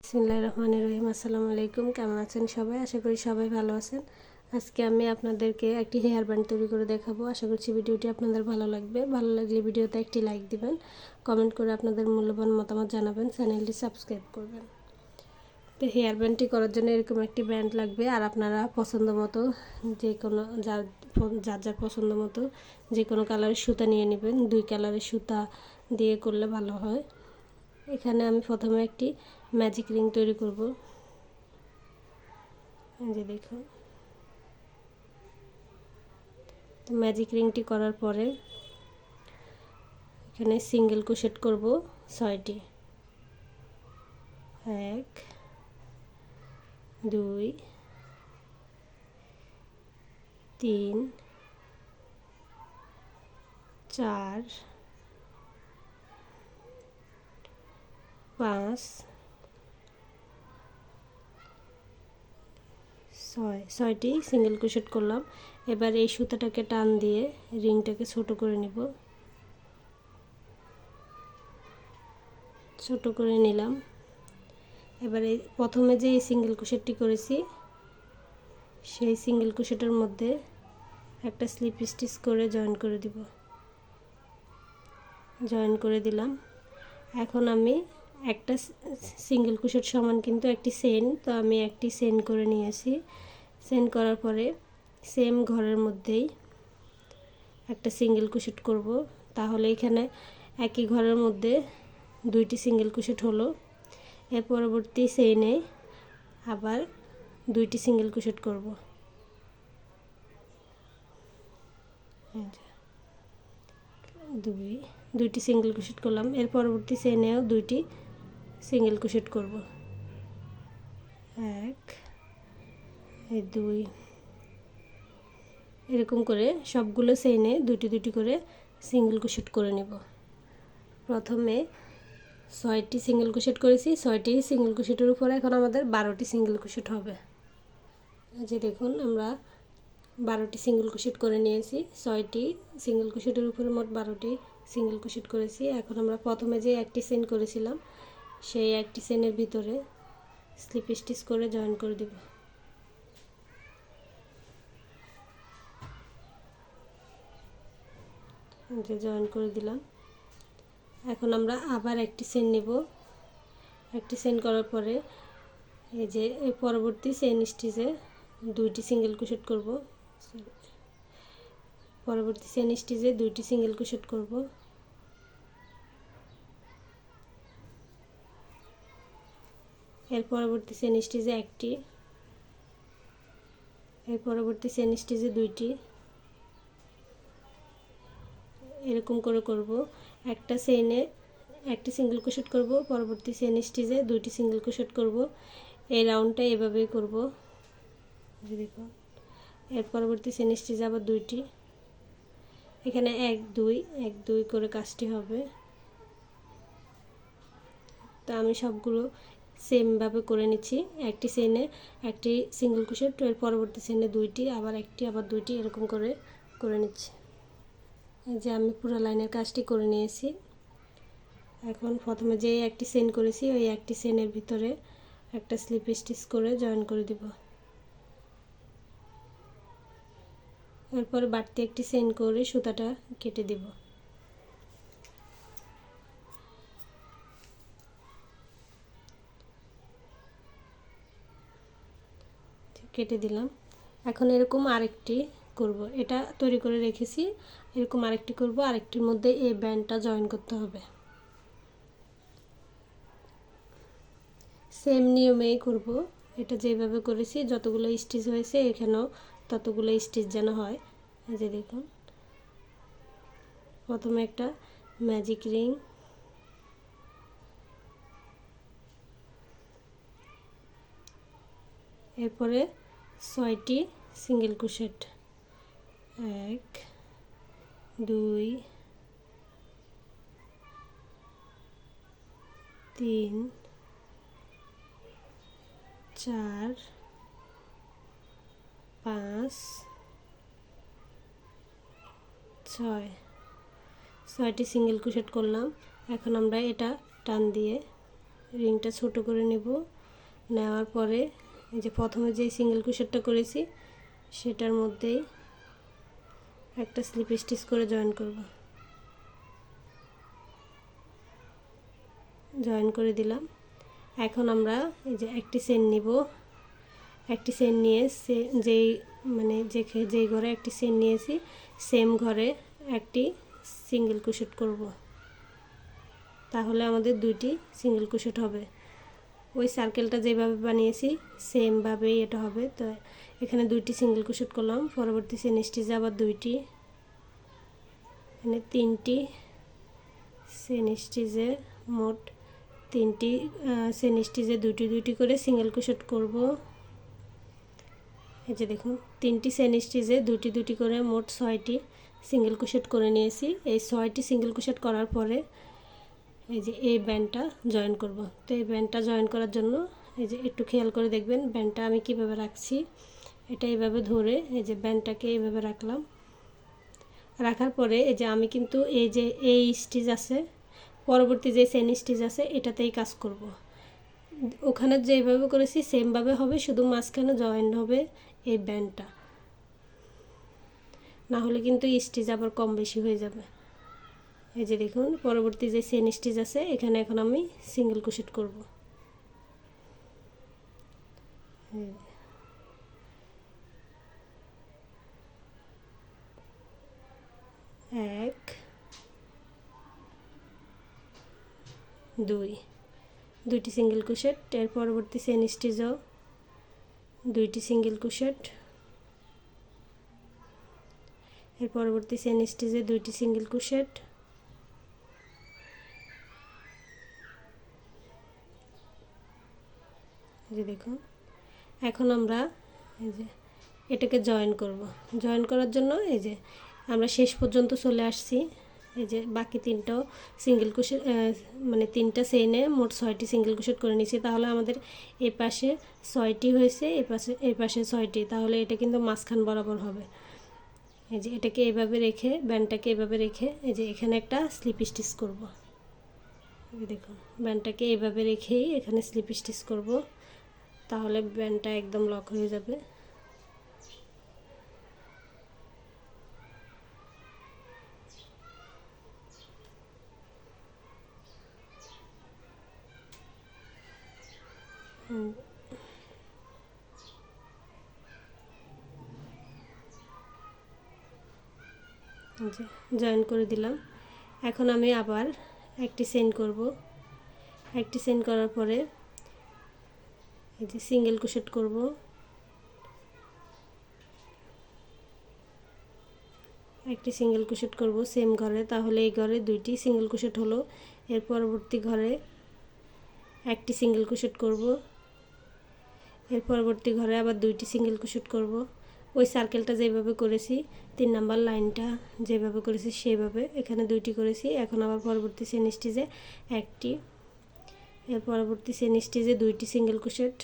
বিসমিল্লাহির রহমানির রহিম। আসসালামু আলাইকুম। কেমন আছেন সবাই? আশা করি সবাই ভালো আছেন। আজকে আমি আপনাদেরকে একটি হেয়ার ব্যান্ড তৈরি করে দেখাবো। আশা করছি ভিডিওটি আপনাদের ভালো লাগবে। ভালো লাগলে ভিডিওতে একটি লাইক দিবেন, কমেন্ট করে আপনাদের মূল্যবান মতামত জানাবেন, চ্যানেলটি সাবস্ক্রাইব করবেন। তো হেয়ার ব্যান্ডটি করার জন্য এরকম একটি ব্যান্ড লাগবে। আর আপনারা পছন্দ মতো যে কোনো যার যার পছন্দ মতো যে কোনো কালারের সুতা নিয়ে নেবেন। 2 কালারের সুতা দিয়ে করলে ভালো হয়। এখানে আমি প্রথমে একটি ম্যাজিক রিং তৈরি করব। এই যে দেখুন, তো ম্যাজিক রিংটি করার পরে এখানে সিঙ্গেল ক্রোশেট করব 6টি। 1 2 3 4 5 6টি সিঙ্গেল ক্রোশেট করলাম। এবার এই সুতাটাকে টান দিয়ে রিংটাকে ছোট করে নিব। ছোট করে নিলাম। এবারে প্রথমে যে এই সিঙ্গেল ক্রোশেটটি করেছি সেই সিঙ্গেল ক্রোশেটের মধ্যে একটা স্লিপ স্টিচ করে জয়েন করে দিব। জয়েন করে দিলাম। এখন আমি একটা সিঙ্গেল ক্রোশেট সমান কিন্তু একটি চেইন, তো আমি একটি চেইন করে নিয়েছি। চেইন করার পরে সেম ঘরের মধ্যেই একটা সিঙ্গেল ক্রোশেট করব। তাহলে এখানে একই ঘরের মধ্যে 2টি সিঙ্গেল ক্রোশেট হলো। এর পরবর্তী চেইনে আবার 2টি সিঙ্গেল ক্রোশেট করব। দুইটি সিঙ্গেল ক্রোশেট করলাম। এর পরবর্তী চেইনেও 2টি সিঙ্গেল ক্রোশেট করব। 1 2 এরকম করে সবগুলো চেইনে 2টি করে সিঙ্গেল ক্রোশেট করে নেব। প্রথমে 6টি সিঙ্গেল ক্রোশেট করেছি। 6টি সিঙ্গেল ক্রোশেটের উপরে এখন আমাদের 12টি সিঙ্গেল ক্রোশেট হবে। যে দেখুন, আমরা 12টি সিঙ্গেল ক্রোশেট করে নিয়েছি। 6টি সিঙ্গেল ক্রোশেটের উপরে মোট 12টি সিঙ্গেল ক্রোশেট করেছি। এখন আমরা প্রথমে যে একটি চেইন করেছিলাম সেই একটি চেইনের ভিতরে স্লিপ স্টিচ করে জয়েন করে দেব। যে জয়েন করে দিলাম। এখন আমরা আবার একটি চেইন নেব। একটি চেইন করার পরে এই যে এই পরবর্তী চেইন স্টিচে 2টি সিঙ্গেল ক্রোশেট করব। পরবর্তী চেইন স্টিচে 2টি সিঙ্গেল ক্রোশেট করব। এর পরবর্তী চেইন স্টিচে একটি, এর পরবর্তী চেইন স্টিচে 2টি, এরকম করে করব। একটা চেইনে একটি সিঙ্গেল ক্রোশেট করব, পরবর্তী চেইন স্টিচে 2টি সিঙ্গেল ক্রোশেট করব। এই রাউন্ডটা এভাবেই করব। দেখুন, এর পরবর্তী চেইন স্টিচে আবার 2টি, এখানে 1 2 করে কাজটি হবে। তো আমি সবগুলো সেমভাবে করে নিচ্ছি। একটি চেইনে একটি সিঙ্গেল ক্রোশেট, এর পরবর্তী চেইনে 2টি, আবার একটি, আবার 2টি, এরকম করে নিচ্ছি। এই যে আমি পুরো লাইনের কাজটি করে নিয়েছি। এখন প্রথমে যে একটি চেইন করেছি ওই একটি চেইনের ভিতরে একটা স্লিপ স্টিচ করে জয়েন করে দিব। এরপর বাড়তি একটি চেইন করে সুতাটা কেটে দিব। কেটে দিলাম। এখন এরকম আরেকটি করব। এটা তৈরি করে রেখেছি, এরকম আরেকটি করব। আরেকটির মধ্যে এই ব্যান্ডটা জয়েন করতে হবে। সেম নিয়মেই করব। এটা যেভাবে করেছি যতগুলো স্টিচ হয়েছে এখানেও ততগুলো স্টিচ যেন হয়। এই যে দেখুন, প্রথমে একটা ম্যাজিক রিং, এরপরে 6টি সিঙ্গেল ক্রোশেট, 1 2 3 4 5 6টি সিঙ্গেল ক্রোশেট করলাম। এখন আমরা এটা টান দিয়ে রিংটা ছোট করে নেব। নেওয়ার পরে এই যে প্রথমে যে সিঙ্গেল ক্রোশেটটা করেছি সেটার মধ্যেই একটা স্লিপ স্টিচ করে জয়েন করব। জয়েন করে দিলাম। এখন আমরা এই যে একটি চেন নিব। একটি চেন নিয়ে যেই ঘরে একটি চেন নিয়েছি সেম ঘরে একটি সিঙ্গেল ক্রোশেট করব। তাহলে আমাদের দুইটি সিঙ্গেল ক্রোশেট হবে। ওই সার্কেলটা যেভাবে বানিয়েছি সেম ভাবেই এটা হবে। তো এখানে দুইটি সিঙ্গেল ক্রোশেট করলাম। পরবর্তী চেন স্টিচে আবার দুইটি, এখানে তিনটি চেন স্টিচে মোট তিনটি চেন স্টিচে দুইটি দুইটি করে সিঙ্গেল ক্রোশেট করব। এই যে দেখুন তিনটি চেন স্টিচে দুইটি দুইটি করে মোট 6টি সিঙ্গেল ক্রোশেট করে নিয়েছি। এই 6টি সিঙ্গেল ক্রোশেট করার পরে এই যে এই ব্যান্ডটা জয়েন করব। তো এই ব্যান্ডটা জয়েন করার জন্য এই যে একটু খেয়াল করে দেখবেন ব্যান্ডটা আমি কিভাবে রাখছি। এটা এইভাবে ধরে এই যে ব্যান্ডটাকে এইভাবে রাখলাম। রাখার পরে এই যে আমি কিন্তু এই স্টিচ আছে, পরবর্তী যে চেন স্টিচ আছে এটাতেই কাজ করব। ওখানে যেভাবে করেছি সেমভাবে হবে, শুধু মাঝখানে জয়েন হবে এই ব্যান্ডটা, না হলে কিন্তু স্টিচ আবার কম বেশি হয়ে যাবে। এই যে দেখুন পরবর্তী যে চেন স্টিচ আছে এখানে এখন আমি সিঙ্গেল ক্রোশেট করব। এক, দুইটি সিঙ্গেল ক্রোশেট। এর পরবর্তী চেন স্টিচও দুইটি সিঙ্গেল ক্রোশেট। এর পরবর্তী চেন স্টিচে দুইটি সিঙ্গেল ক্রোশেট। যে দেখুন এখন আমরা এই যে এটাকে জয়েন করব। জয়েন করার জন্য এই যে আমরা শেষ পর্যন্ত চলে আসছি। এই যে বাকি তিনটাও সিঙ্গেল ক্রোশেট মানে তিনটা চেইনে মোট 6টি সিঙ্গেল ক্রোশেট করে নিয়েছি। তাহলে আমাদের এই পাশে 6টি হয়েছে, এই পাশে 6টি, তাহলে এটা কিন্তু মাঝখান বরাবর হবে। এই যে এটাকে এইভাবে রেখে ব্যান্ডটাকে এইভাবে রেখে এই যে এখানে একটা স্লিপ স্টিচ করব। এই দেখুন ব্যান্ডটাকে এইভাবে রেখেই এখানে স্লিপ স্টিচ করব, তাহলে ব্যান্ডটা একদম লক হয়ে যাবে। জয়েন করে দিলাম। এখন আমি আবার একটি চেইন করব। একটি চেইন করার পরে এই যে সিঙ্গেল ক্রোশেট করব। একটি সিঙ্গেল ক্রোশেট করব সেম ঘরে, তাহলে এই ঘরে দুইটি সিঙ্গেল ক্রোশেট হলো। এর পরবর্তী ঘরে একটি সিঙ্গেল ক্রোশেট করব। এর পরবর্তী ঘরে আবার দুইটি সিঙ্গেল ক্রোশেট করব। ওই সার্কেলটা যেভাবে করেছি 3 নাম্বার লাইনটা যেভাবে করেছি সেভাবে এখানে দুইটি করেছি। এখন আবার পরবর্তী চেন স্টিচে একটি, এর পরবর্তী চেন স্টিচে দুইটি সিঙ্গেল ক্রোশেট।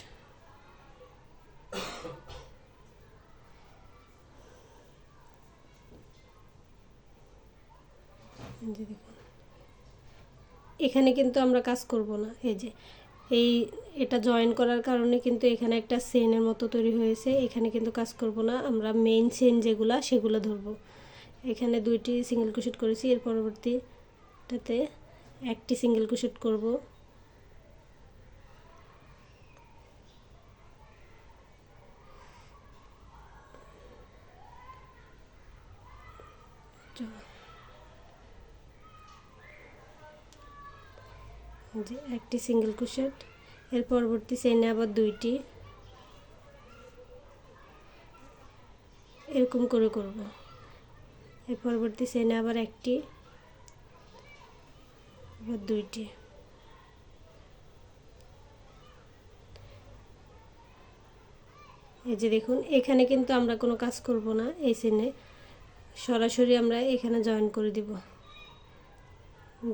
দেখুন এখানে কিন্তু আমরা কাজ করব না। এই যে এটা জয়েন করার কারণে কিন্তু এখানে একটা চেনের মতো তৈরি হয়েছে। এখানে কিন্তু কাজ করব না, আমরা মেইন চেন যেগুলা সেগুলো ধরব। এখানে দুইটি সিঙ্গেল ক্রোশেট করেছি, এর পরবর্তীটাতে একটি সিঙ্গেল ক্রোশেট করব। যে একটি সিঙ্গেল ক্রোশেট, এর পরবর্তী চেইনে আবার দুইটি, এরকম করে করব। এর পরবর্তী চেইনে আবার একটি, আবার দুইটি। এই যে দেখুন এখানে কিন্তু আমরা কোনো কাজ করব না, এই চেইনে সরাসরি আমরা এখানে জয়েন করে দিব।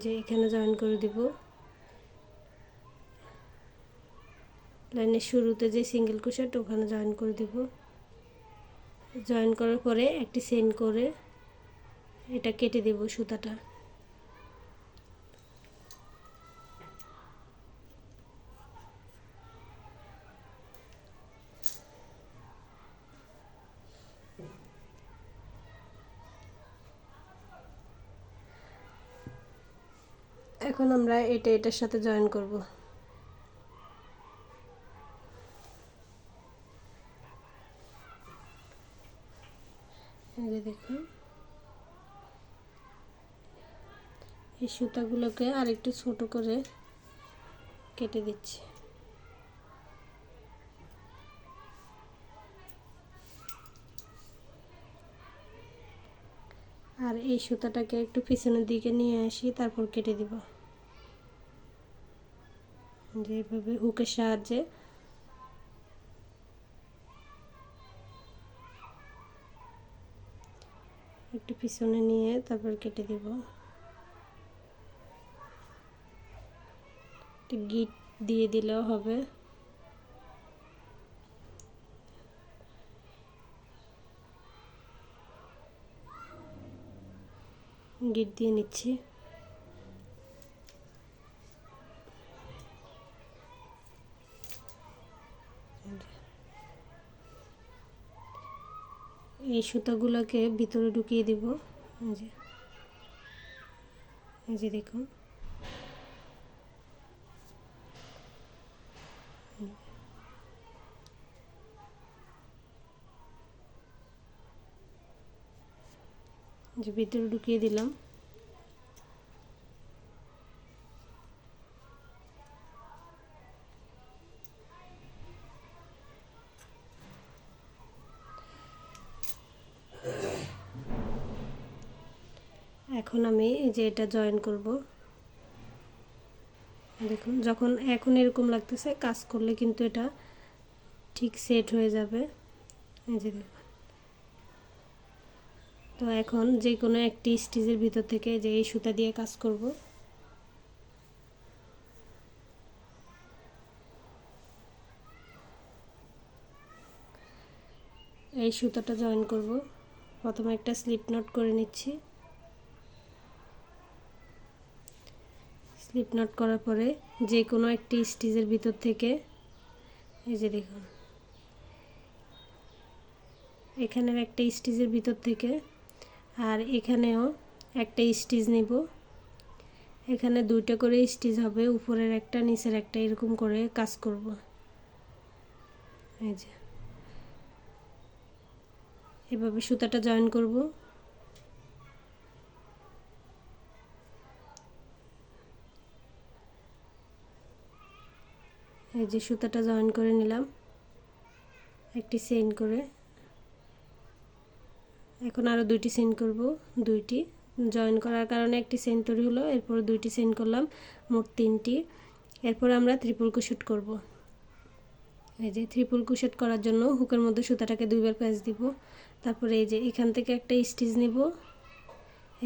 যে এখানে জয়েন করে দিব, লাইনের শুরুতে যে সিঙ্গেল ক্রোশেট ওখানে জয়েন করে দিব। জয়েন করার পরে একটি চেইন করে এটা কেটে দেব সুতাটা। এখন আমরা এটার সাথে জয়েন করব। এই যে দেখুন, এই সুতাগুলোকে আরেকটু ছোট করে কেটে দিচ্ছি। আর এই সুতাটাকে একটু পিছনের দিকে নিয়ে আসি, তারপর কেটে দিব। যেভাবে হুকের সাহায্যে একটু পিছনে নিয়ে তারপর কেটে দিব। একটু গিট দিয়ে দিলেও হবে। গিট দিয়ে নিচ্ছি। এই সুতাগুলোকে ভিতরে ঢুকিয়ে দিব। এই যে দেখুন, যে ভিতরে ঢুকিয়ে দিলাম। এখন আমি এই যে এটা জয়েন করব। দেখুন, যখন এখন এরকম লাগতেছে, কাজ করলে কিন্তু এটা ঠিক সেট হয়ে যাবে। এই যে দেখুন, তো এখন যে কোনো একটি স্টিচের ভিতর থেকে যে এই সুতা দিয়ে কাজ করব। এই সুতাটা জয়েন করব। প্রথমে একটা স্লিপ নট করে নিচ্ছি। স্লিপ নট করার পরে যে কোনো একটি স্টিচের ভিতর থেকে এই যে দেখুন, এখানের একটা স্টিচের ভিতর থেকে আর এখানেও একটা স্টিচ নিব। এখানে দুইটা করে স্টিচ হবে, উপরের একটা নিচের একটা, এরকম করে কাজ করব। এই যে এভাবে সুতাটা জয়েন করব। এই যে সুতাটা জয়েন করে নিলাম একটি চেইন করে। এখন আরও দুইটি চেইন করব। দুইটি জয়েন করার কারণে একটি চেইন তৈরি হলো, এরপর দুইটি চেইন করলাম, মোট তিনটি। এরপর আমরা ট্রিপল ক্রোশেট করব। এই যে ট্রিপল ক্রোশেট করার জন্য হুকের মধ্যে সুতাটাকে দুইবার প্যাঁচ দিব। তারপরে এই যে এখান থেকে একটা স্টিচ নিব,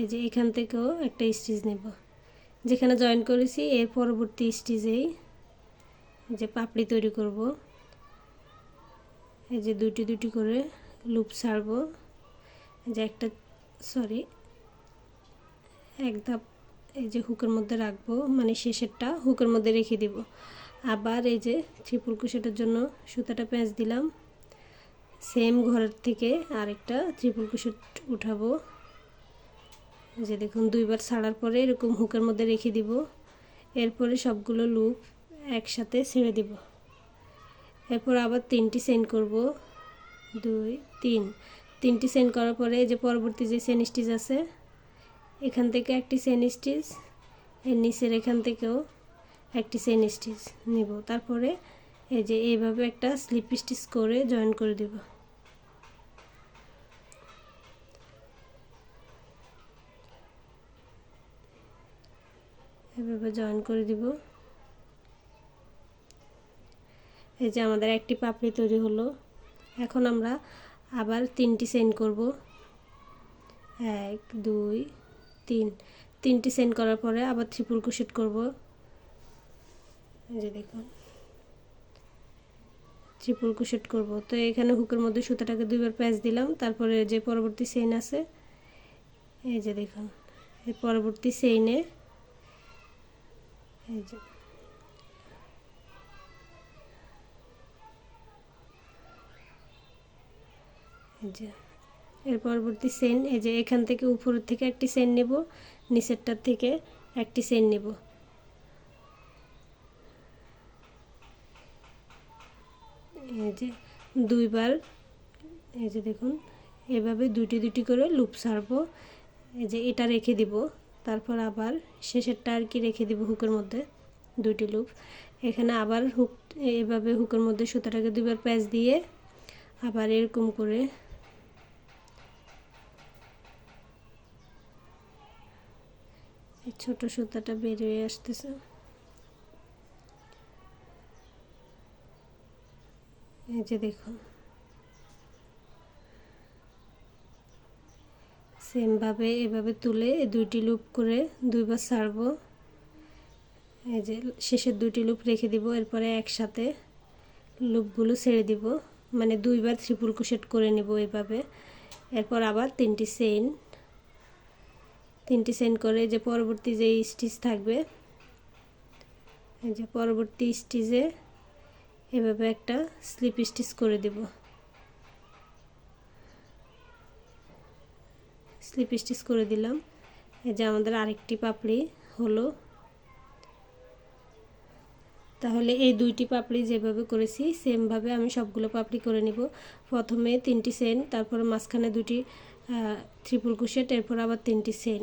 এই যে এখান থেকেও একটা স্টিচ নেব। যেখানে জয়েন করেছি এর পরবর্তী স্টিচেই যে পাপড়ি তৈরি করব। এই যে দুটি দুটি করে লুপ ছাড়ব। যে একটা এক ধাপ এই যে হুকের মধ্যে রাখবো, মানে শেষেরটা হুকের মধ্যে রেখে দিব। আবার এই যে ট্রিপল ক্রোশেটের জন্য সুতাটা প্যাঁচ দিলাম, সেম ঘরের থেকে আরেকটা ট্রিপল ক্রোশেট উঠাবো। যে দেখুন, দুইবার ছাড়ার পরে এরকম হুকের মধ্যে রেখে দিব। এরপরে সবগুলো লুপ একসাথে ছেড়ে দিব। এরপর আবার তিনটি চেইন করব, 2 3 তিনটি চেইন করার পরে যে পরবর্তী যে চেইন স্টিচ আছে এখান থেকে একটি চেইন স্টিচ, এর নিচের এখান থেকেও একটি চেইন স্টিচ নেব। তারপরে এই যে এইভাবে একটা স্লিপ স্টিচ করে জয়েন করে দেব। এভাবে জয়েন করে দিব। এই যে আমাদের একটি পাপড়ি তৈরি হলো। এখন আমরা আবার তিনটি চেইন করব, 1 2 3 তিনটি চেইন করার পরে আবার ট্রিপল ক্রোশেট করব। এই যে দেখুন, ট্রিপল ক্রোশেট করব। তো এখানে হুকের মধ্যে সুতাটাকে দুইবার প্যাঁচ দিলাম। তারপরে যে পরবর্তী চেইন আছে এই যে দেখুন, এই পরবর্তী চেইনে এই যে এর পরবর্তী চেইন এই যে এখান থেকে উপরের থেকে একটি চেইন নেব, নিচেরটার থেকে একটি চেইন নেব। এই যে দুইবার, এই যে দেখুন এভাবে দুটি দুটি করে লুপ ছাড়বো। এই যে এটা রেখে দিব, তারপর আবার শেষেরটা আর কি রেখে দিব হুকের মধ্যে দুইটি লুপ। এখানে আবার হুক, এভাবে হুকের মধ্যে সুতাটাকে দুইবার প্যাঁচ দিয়ে আবার এরকম করে এই ছোট সুতাটা বের হয়ে আসতেছে। এই যে দেখুন সেমভাবে এভাবে তুলে দুইটি লুপ করে দুইবার ছাড়বো। এই যে শেষের দুইটি লুপ রেখে দিব, এরপরে একসাথে লুপগুলো ছেড়ে দিব, মানে দুইবার ট্রিপল ক্রোশেট করে নেব এভাবে। এরপর আবার তিনটি চেইন করে যে পরবর্তী যে স্টিচ থাকবে, এই যে পরবর্তী স্টিচে এভাবে একটা স্লিপ স্টিচ করে দেব। স্লিপ স্টিচ করে দিলাম। এই যে আমাদের আরেকটি পাপড়ি হলো। তাহলে এই দুইটি পাপড়ি যেভাবে করেছি সেমভাবে আমি সবগুলো পাপড়ি করে নিব। প্রথমে তিনটি চেইন, তারপর মাঝখানে দুটি ট্রিপল ক্রোশেট, এরপর আবার তিনটি চেইন,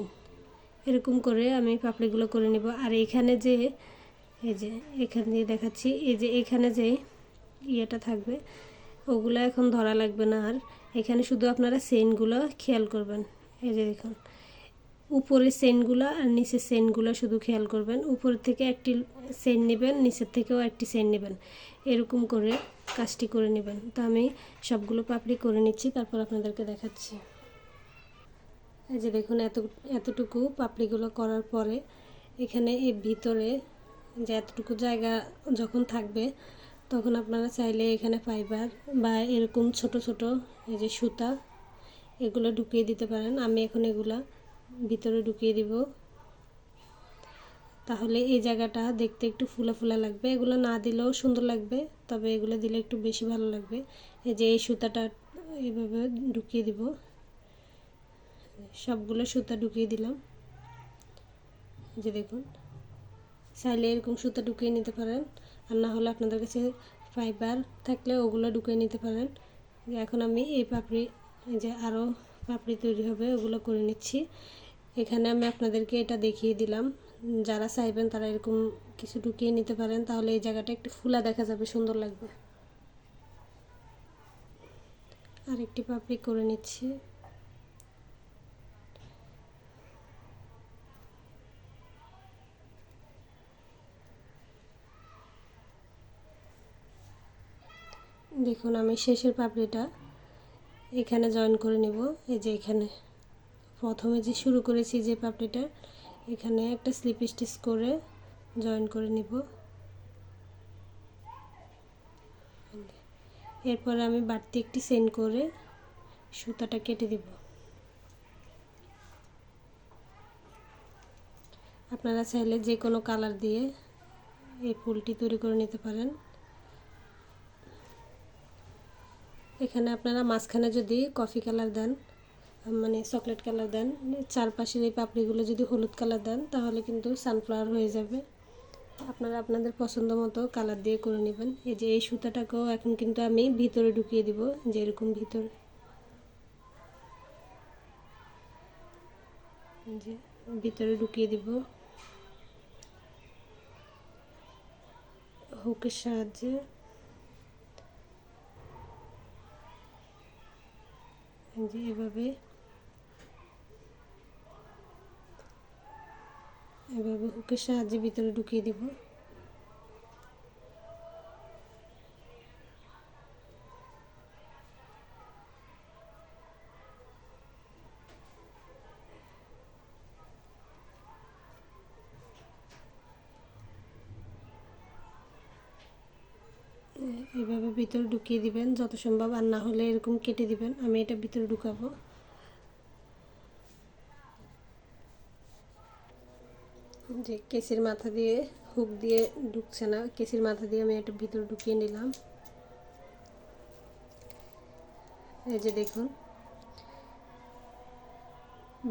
এরকম করে আমি পাপড়িগুলো করে নিব। আর এখানে যে এই যে এখান দিয়ে দেখাচ্ছি, এই যে এখানে যে ইয়েটা থাকবে ওগুলো এখন ধরা লাগবে না। আর এখানে শুধু আপনারা চেইনগুলো খেয়াল করবেন। এই যে দেখুন উপরের চেইনগুলো আর নিচের চেইনগুলো শুধু খেয়াল করবেন। উপর থেকে একটি চেইন নেবেন, নিচের থেকেও একটি চেইন নেবেন, এরকম করে কাজটি করে নেবেন। তো আমি সবগুলো পাপড়ি করে নিচ্ছি, তারপর আপনাদেরকে দেখাচ্ছি। এই যে দেখুন এতটুকু পাপড়িগুলো করার পরে এখানে এই ভিতরে যে এতটুকু জায়গা যখন থাকবে তখন আপনারা চাইলে এখানে ফাইবার বা এরকম ছোট ছোট এই যে সুতা এগুলো ঢুকিয়ে দিতে পারেন। আমি এখন এগুলা ভিতরে ঢুকিয়ে দিব, তাহলে এই জায়গাটা দেখতে একটু ফুলা ফুলা লাগবে। এগুলো না দিলেও সুন্দর লাগবে, তবে এগুলো দিলে একটু বেশি ভালো লাগবে। এই যে এই সুতাটা এইভাবে ঢুকিয়ে দিব, সবগুলো সুতা ঢুকিয়ে দিলাম। যে দেখুন চাইলে এরকম সুতা ঢুকিয়ে নিতে পারেন, আর না হলে আপনাদের কাছে ফাইবার থাকলে ওগুলো ঢুকিয়ে নিতে পারেন। এখন আমি এই পাপড়ি, যে আরও পাপড়ি তৈরি হবে ওগুলো করে নিচ্ছি। এখানে আমি আপনাদেরকে এটা দেখিয়ে দিলাম, যারা চাইবেন তারা এরকম কিছু ঢুকিয়ে নিতে পারেন, তাহলে এই জায়গাটা একটু ফুলা দেখা যাবে, সুন্দর লাগবে। আরেকটি পাপড়ি করে নিচ্ছি। দেখুন আমি শেষের পাপড়িটা এখানে জয়েন করে নিব। এই যে এখানে প্রথমে যে শুরু করেছি যে পাপড়িটা, এখানে একটা স্লিপ স্টিচ করে জয়েন করে নিব। এরপর আমি বাড়তি একটি চেইন করে সুতাটা কেটে দেব। আপনারা চাইলে যে কোনো কালার দিয়ে এই ফুলটি তৈরি করে নিতে পারেন। এখানে আপনারা মাঝখানে যদি কফি কালার দেন, মানে চকলেট কালার দেন, চারপাশের এই পাপড়িগুলো যদি হলুদ কালার দেন তাহলে কিন্তু সানফ্লাওয়ার হয়ে যাবে। আপনারা আপনাদের পছন্দ মতো কালার দিয়ে করে নেবেন। এই যে এই সুতাটাকেও এখন কিন্তু আমি ভিতরে ঢুকিয়ে দিব, যে এরকম ভিতরে, যে ভিতরে ঢুকিয়ে দিব হুকের সাহায্যে। যে এভাবে হুকের সাহায্যে ভিতরে ঢুকিয়ে দিব। এভাবে ভিতরে ঢুকিয়ে দিবেন যত সম্ভব, আর না হলে এরকম কেটে দিবেন। আমি এটা ভিতরে ঢুকাবো। যে কেসির মাথা দিয়ে হুক দিয়ে ঢুকছে না, কেসির মাথা দিয়ে আমি এটা ভিতরে ঢুকিয়ে নিলাম। এই যে দেখুন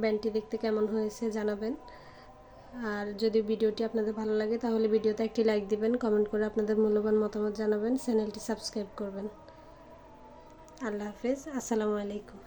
ব্যান্ডটি দেখতে কেমন হয়েছে জানাবেন। আর যদি ভিডিওটি আপনাদের ভালো লাগে তাহলে ভিডিওতে একটি লাইক দিবেন, কমেন্ট করে আপনাদের মূল্যবান মতামত জানাবেন, চ্যানেলটি সাবস্ক্রাইব করবেন। আল্লাহ হাফেজ, আসসালামু আলাইকুম।